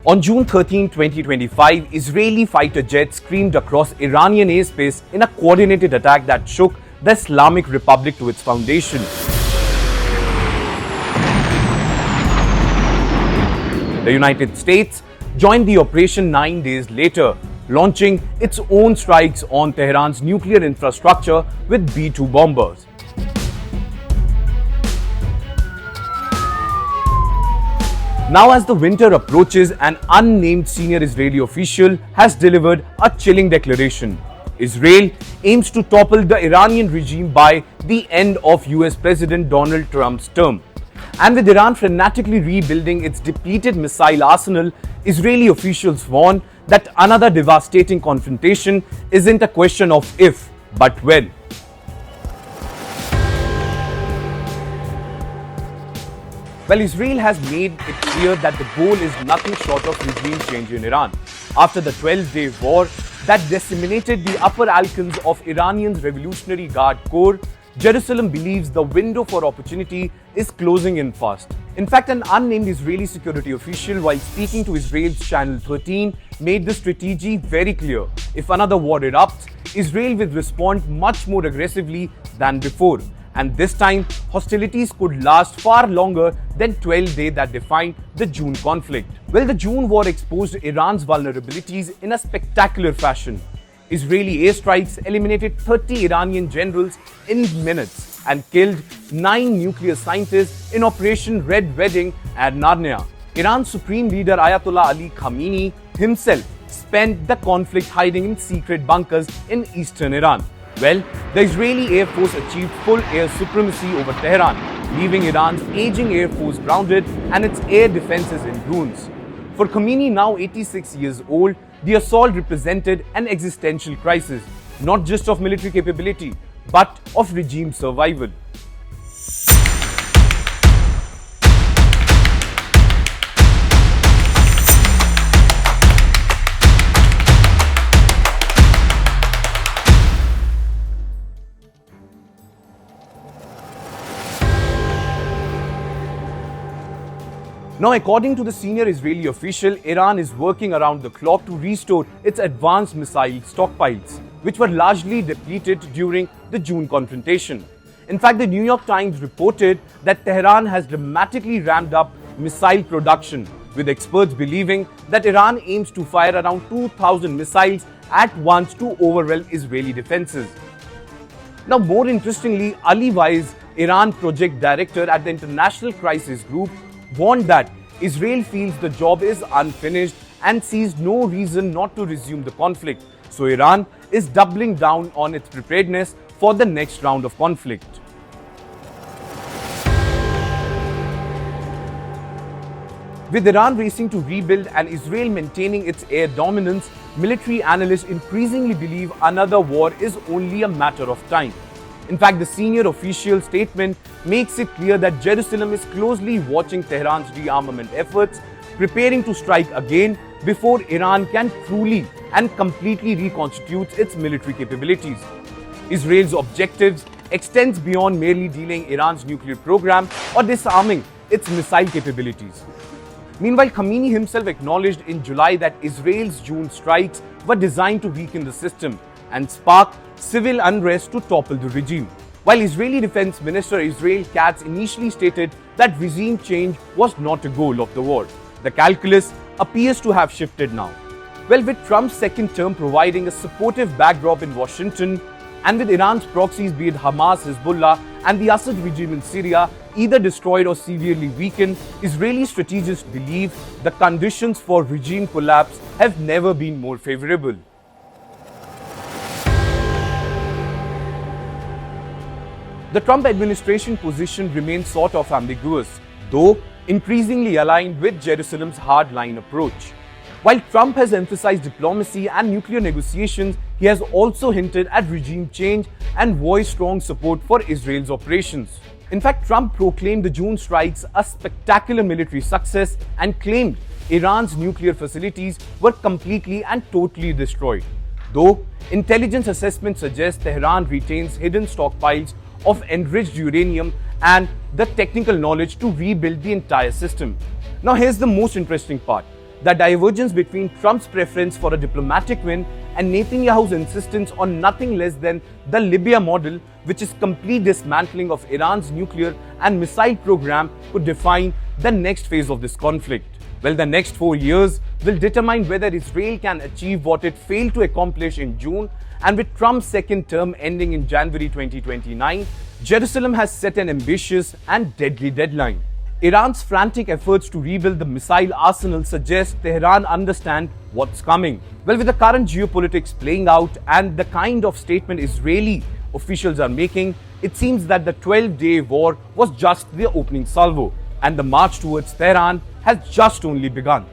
On June 13, 2025, Israeli fighter jets screamed across Iranian airspace in a coordinated attack that shook the Islamic Republic to its foundation. The United States joined the operation 9 days later, launching its own strikes on Tehran's nuclear infrastructure with B-2 bombers. Now, as the winter approaches, an unnamed senior Israeli official has delivered a chilling declaration. Israel aims to topple the Iranian regime by the end of US President Donald Trump's term. And with Iran frantically rebuilding its depleted missile arsenal, Israeli officials warn that another devastating confrontation isn't a question of if, but when. Well, Israel has made it clear that the goal is nothing short of regime change in Iran. After the 12-day war that disseminated the upper echelons of Iranian's Revolutionary Guard Corps, Jerusalem believes the window for opportunity is closing in fast. In fact, an unnamed Israeli security official, while speaking to Israel's Channel 13, made the strategy very clear. If another war erupts, Israel will respond much more aggressively than before. And this time, hostilities could last far longer than 12 days that defined the June conflict. Well, the June war exposed Iran's vulnerabilities in a spectacular fashion. Israeli airstrikes eliminated 30 Iranian generals in minutes and killed 9 nuclear scientists in Operation Red Wedding at Narnia. Iran's supreme leader Ayatollah Ali Khamenei himself spent the conflict hiding in secret bunkers in eastern Iran. Well, the Israeli Air Force achieved full air supremacy over Tehran, leaving Iran's aging Air Force grounded and its air defenses in ruins. For Khamenei, now 86 years old, the assault represented an existential crisis, not just of military capability, but of regime survival. Now, according to the senior Israeli official, Iran is working around the clock to restore its advanced missile stockpiles, which were largely depleted during the June confrontation. In fact, the New York Times reported that Tehran has dramatically ramped up missile production, with experts believing that Iran aims to fire around 2,000 missiles at once to overwhelm Israeli defenses. Now, more interestingly, Ali Weiss, Iran project director at the International Crisis Group, warned that Israel feels the job is unfinished and sees no reason not to resume the conflict. So Iran is doubling down on its preparedness for the next round of conflict. With Iran racing to rebuild and Israel maintaining its air dominance, military analysts increasingly believe another war is only a matter of time. In fact, the senior official statement makes it clear that Jerusalem is closely watching Tehran's rearmament efforts, preparing to strike again before Iran can truly and completely reconstitute its military capabilities. Israel's objectives extends beyond merely dealing Iran's nuclear program or disarming its missile capabilities. Meanwhile, Khamenei himself acknowledged in July that Israel's June strikes were designed to weaken the system and spark civil unrest to topple the regime. While Israeli Defense Minister Israel Katz initially stated that regime change was not a goal of the war, the calculus appears to have shifted now. Well, with Trump's second term providing a supportive backdrop in Washington, and with Iran's proxies, be it Hamas, Hezbollah, and the Assad regime in Syria, either destroyed or severely weakened, Israeli strategists believe the conditions for regime collapse have never been more favorable. The Trump administration position remains sort of ambiguous, though increasingly aligned with Jerusalem's hardline approach. While Trump has emphasized diplomacy and nuclear negotiations, he has also hinted at regime change and voiced strong support for Israel's operations. In fact, Trump proclaimed the June strikes a spectacular military success and claimed Iran's nuclear facilities were completely and totally destroyed. Though intelligence assessments suggest Tehran retains hidden stockpiles of enriched uranium and the technical knowledge to rebuild the entire system. Now, here's the most interesting part. the divergence between Trump's preference for a diplomatic win and Netanyahu's insistence on nothing less than the Libya model, which is complete dismantling of Iran's nuclear and missile program, could define the next phase of this conflict. Well, the next 4 years will determine whether Israel can achieve what it failed to accomplish in June, and with Trump's second term ending in January 2029, Jerusalem has set an ambitious and deadly deadline. Iran's frantic efforts to rebuild the missile arsenal suggest Tehran understand what's coming. Well, with the current geopolitics playing out and the kind of statement Israeli officials are making, it seems that the 12-day war was just the opening salvo, and the march towards Tehran has just only begun.